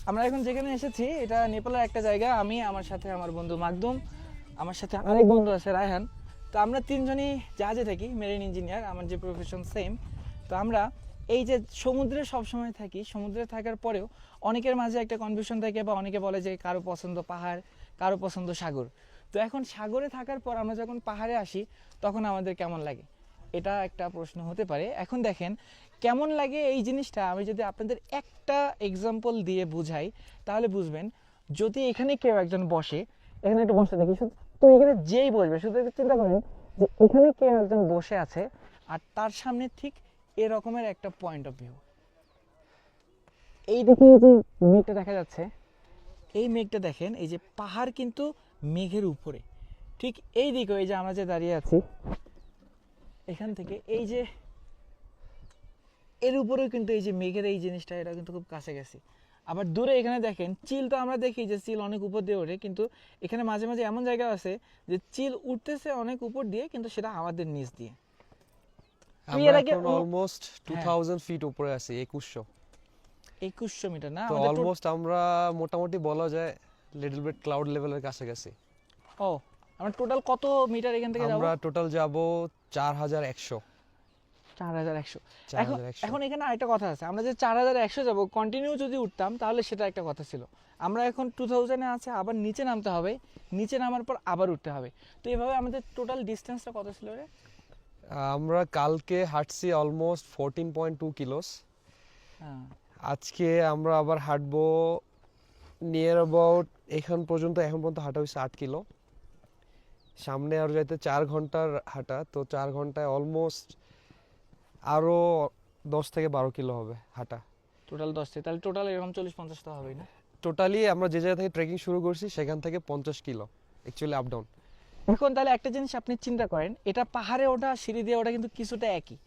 আমরা এখন যেখানে এসেছি এটা নেপালের একটা জায়গা। আমি, আমার সাথে আমার বন্ধু মাকদুম, আমার সাথে আরেক বন্ধু আছে রায়হান। তো আমরা তিনজনই জাহাজে থাকি, মেরিন ইঞ্জিনিয়ার, আমার যে প্রফেশন সেম। তো আমরা এই যে সমুদ্রে সবসময় থাকি, সমুদ্রে থাকার পরেও অনেকের মাঝে একটা কনফিউশন থাকে, বা অনেকে বলে যে কারো পছন্দ পাহাড়, কারো পছন্দ সাগর। তো এখন সাগরে থাকার পর আমরা যখন পাহাড়ে আসি তখন আমাদের কেমন লাগে, এটা একটা প্রশ্ন হতে পারে। এখন দেখেন কেমন লাগে এই জিনিসটা আমি যদি আপনাদের একটা এক্সাম্পল দিয়ে বুঝাই তাহলে বুঝবেন। যদি এখানে কেউ একজন বসে, এখানে একটু বসে দেখি, শুধু তো এখানে যেই বসবে শুধু একটু চিন্তা করেন যে এখানে কেউ একজন বসে আছে আর তার সামনে ঠিক এরকমের একটা পয়েন্ট অফ ভিউ। এই দেখে যে মেঘটা দেখা যাচ্ছে, এই মেঘটা দেখেন, এই যে পাহাড় কিন্তু মেঘের উপরে, ঠিক এই দিকে এই যে আমরা যে দাঁড়িয়ে আছি এখান থেকে এই যে এর উপরেও কিন্তু এই যে মেঘের এই জিনিসটা, এটা কিন্তু খুব কাছে গেছে। আবার দূরে এখানে দেখেন চিল, তো আমরা দেখি যে চিল অনেক উপর দিয়ে ওঠে, কিন্তু এখানে মাঝে মাঝে এমন জায়গা আছে যে চিল উঠতেছে অনেক উপর দিয়ে কিন্তু সেটা আমাদের নিচ দিয়ে। আমরা এখন অলমোস্ট 2000 ফিট উপরে আছি, 2100 মিটার না তো আমাদের অলমোস্ট আমরা মোটামুটি বলা যায় লিটল বিট ক্লাউড লেভেলের কাছাকাছি। ও আমরা টোটাল কত মিটার এখান থেকে যাব? আমরা টোটাল যাব 4100। 4100। এখন 4100 এখন এখানে আরেকটা কথা আছে, আমরা যে 4100 যাব কন্টিনিউ যদি উঠতাম তাহলে সেটা একটা কথা ছিল। আমরা এখন 2000 এ আছে, আবার নিচে নামতে হবে, নিচে নামার পর আবার উঠতে হবে। তো এইভাবে আমাদের টোটাল ডিসটেন্সটা কত ছিল রে? আমরা কালকে হাঁটছি অলমোস্ট 14.2 কিলোস। হ্যাঁ, আজকে আমরা আবার হাঁটবো নিয়ার অ্যাবাউট এখন পর্যন্ত হাঁটা হয়েছে 8 কিলো। সামনে আরো যাইতে 4 ঘন্টার হাঁটা, তো 4 ঘন্টায় অলমোস্ট আরো 10 থেকে 12 কিলো হবে হাঁটা। টোটাল 10 থেকে, তাহলে টোটাল এরকম 40-50 তো হবেই না? টোটালি আমরা যে জায়গা থেকে ট্রেকিং শুরু করছি সেখান থেকে 50 কিলো অ্যাকচুয়ালি আপ ডাউন। এখন তাহলে একটা জিনিস আপনি চিন্তা করেন, এটা পাহাড়ে ওঠা সিঁড়ি দিয়ে ওঠা কিন্তু কিছুটা একই।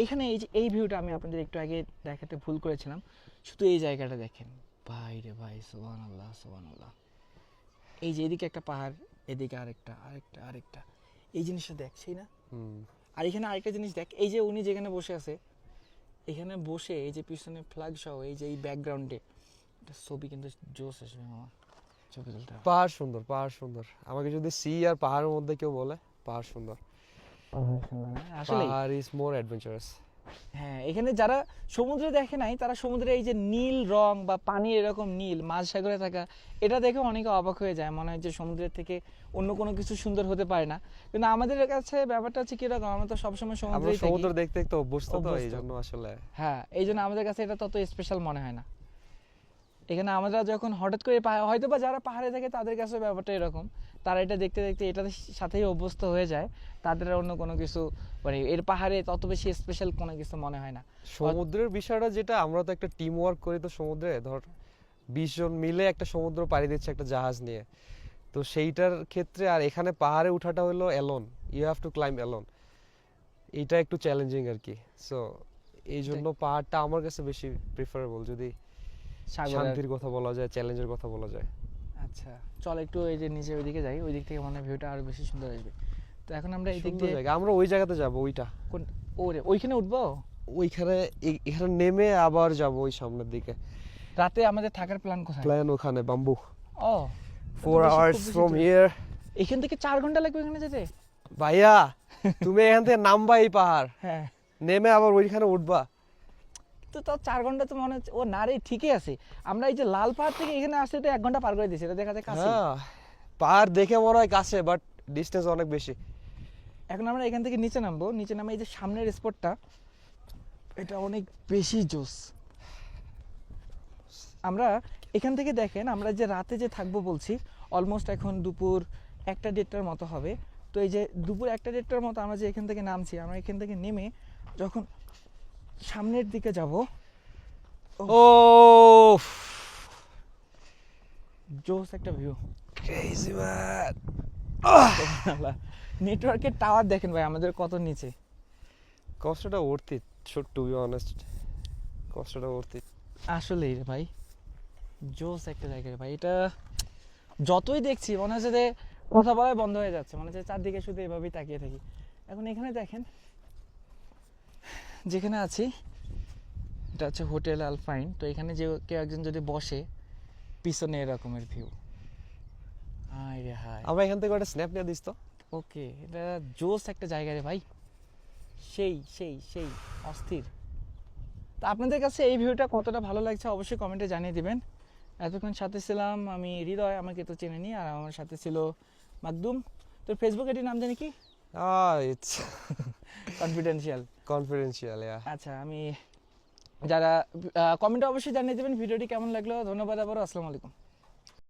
এখানে এই যে এই ভিউটা আমি আপনাদের একটু আগে দেখাতে ভুল করেছিলাম, শুধু এই জায়গাটা দেখেন, ভাই রে ভাই, সুবহানাল্লাহ সুবহানাল্লাহ। এই যে এদিকে একটা পাহাড়, এদিকে আরেকটা আরেকটা আরেকটা, এই জিনিসটা দেখছেই না? আর এখানে আরেকটা জিনিস দেখ, এই যে উনি যেখানে বসে আছে, এখানে বসে এই যে পিছনে ফ্ল্যাগ সহ এই যে এই ব্যাকগ্রাউন্ডে একটা ছবি কিন্তু জোস আসবে মামা, ছবি তুলতে হবে। পাহাড় সুন্দর, পাহাড় সুন্দর। আমাকে যদি সি আর পাহাড়ের মধ্যে কেউ বলে পাহাড় সুন্দর, আসলে পাহাড় ইজ মোর অ্যাডভেঞ্চারাস। হ্যাঁ, এখানে যারা সমুদ্রে দেখে নাই তারা সমুদ্রে এই যে নীল রং বা পানির এরকম নীল মাঝ সাগরে থাকা, এটা দেখে অনেকে অবাক হয়ে যায়, মনে হয় যে সমুদ্রের থেকে অন্য কোনো কিছু সুন্দর হতে পারে না। কিন্তু আমাদের কাছে ব্যাপারটা হচ্ছে কিরকম, আমরা তো সবসময় আমরা সমুদ্রেই থাকি। সমুদ্র দেখতে দেখতে অভ্যস্ত, তো অভ্যস্ত। এই জন্য আসলে হ্যাঁ, এই জন্য আমাদের কাছে এটা তত স্পেশাল মনে হয় না। এখানে আমরা যখন হঠাৎ করে হয়তো বা যারা পাহাড়ে থাকে তাদের কাছে ব্যাপারটা এরকম, তারা এটা দেখতে দেখতে এটার সাথেই অভ্যস্ত হয়ে যায়, তাদের আর অন্য কোনো কিছু মানে এর পাহাড়ে তত বেশি স্পেশাল কোনো কিছু মনে হয় না। সমুদ্রের বিষয়টা যেটা, আমরা তো একটা টিম ওয়ার্ক করি, তো সমুদ্রে ধর 20 জন মিলে একটা সমুদ্র পাড়ি দিচ্ছে একটা জাহাজ নিয়ে, তো সেইটার ক্ষেত্রে আর এখানে পাহাড়ে উঠাটা হলো alone, you have to climb alone. এইটা একটু চ্যালেঞ্জিং আর কি। সো এই জন্য পাহাড়টা আমার কাছে বেশি প্রিফারেবল, যদি শান্তির কথা বলা যায়, চ্যালেঞ্জের কথা বলা যায়। আচ্ছা চল একটু এই যে নিচে ওইদিকে যাই, ওই দিক থেকে মনে হয় ভিউটা আরো বেশি সুন্দর আসবে। তো এখন আমরা এই দিক সুন্দর দিয়ে জায়গা, আমরা ওই জায়গাতে যাব, ওইটা কোন, ওরে ওইখানে উঠবো? ওইখানে এখানে নেমে আবার যাব ওই সামনের দিকে। রাতে আমাদের থাকার প্ল্যান কোথায়? প্ল্যান ওখানে bamboo, O 4 hours from here। এখান থেকে 4 ঘন্টা লাগবে এখানে যেতে? ভাইয়া তুমি এখান থেকে নামবা এই পাহাড়, হ্যাঁ, নেমে আবার ওইখানে উঠবা। তো তাও 4 ঘন্টা তো মনে হচ্ছে, ও না রে ঠিকই আছে। আমরা এই যে লাল পাহাড় থেকে এখানে আসতে তো 1 ঘন্টা পার করে দিয়েছি, এটা দেখা যায় কাছে। হ্যাঁ, পাহাড় দেখে মনে হয় কাছে, বাট ডিসটেন্স অনেক বেশি। এখন আমরা এখান থেকে নিচে নামবো, নিচে নামে এই যে সামনের স্পটটা, এটা অনেক বেশি জোস। আমরা এখান থেকে দেখেন, আমরা যে রাতে যে থাকবো বলছি, অলমোস্ট এখন দুপুর 1টা-1:30টার মতো হবে। তো এই যে দুপুর 1টা-1:30টার মতো আমরা যে এখান থেকে নামছি, আমরা এখান থেকে নেমে যখন সামনের দিকে যাব, ও জোস একটা ভিউ। Crazy man. নেটওয়ার্কের টাওয়ার দেখেন ভাই আমাদের কত নিচে। কষ্টটা worth it, to be honest, কষ্টটা worth it। আসলেই রে ভাই, জোস একটা জায়গা রে ভাই। এটা যতই দেখছি মনে হচ্ছে যে কথা বলাই বন্ধ হয়ে যাচ্ছে, মনে হচ্ছে চারদিকে শুধু এভাবেই তাকিয়ে থাকি। এখন এখানে দেখেন যেখানে আছি, এটা হচ্ছে হোটেল আলফাইন। তো এখানে যে কেউ একজন যদি বসে, পিছনে এরকমের ভিউ। হাই রে হাই, আমরা এখান থেকে একটা স্ন্যাপ নিয়ে দিস তো। ওকে, এটা জোস একটা জায়গা রে ভাই, সেই সেই সেই অস্থির। তা আপনাদের কাছে এই ভিউটা কতটা ভালো লাগছে অবশ্যই কমেন্টে জানিয়ে দিবেন। এতক্ষণ সাথে ছিলাম আমি হৃদয়, আমাকে তো চেনেনি, আর আমার সাথে ছিল মাকদুম। তোর ফেসবুক এটির নাম জানি কি? It's confidential. কনফিডেন্সিয়াল। আচ্ছা, আমি যারা কমেন্টে অবশ্যই জানিয়ে দেবেন ভিডিওটি কেমন লাগলো। ধন্যবাদ আবারও, আসসালামু আলাইকুম।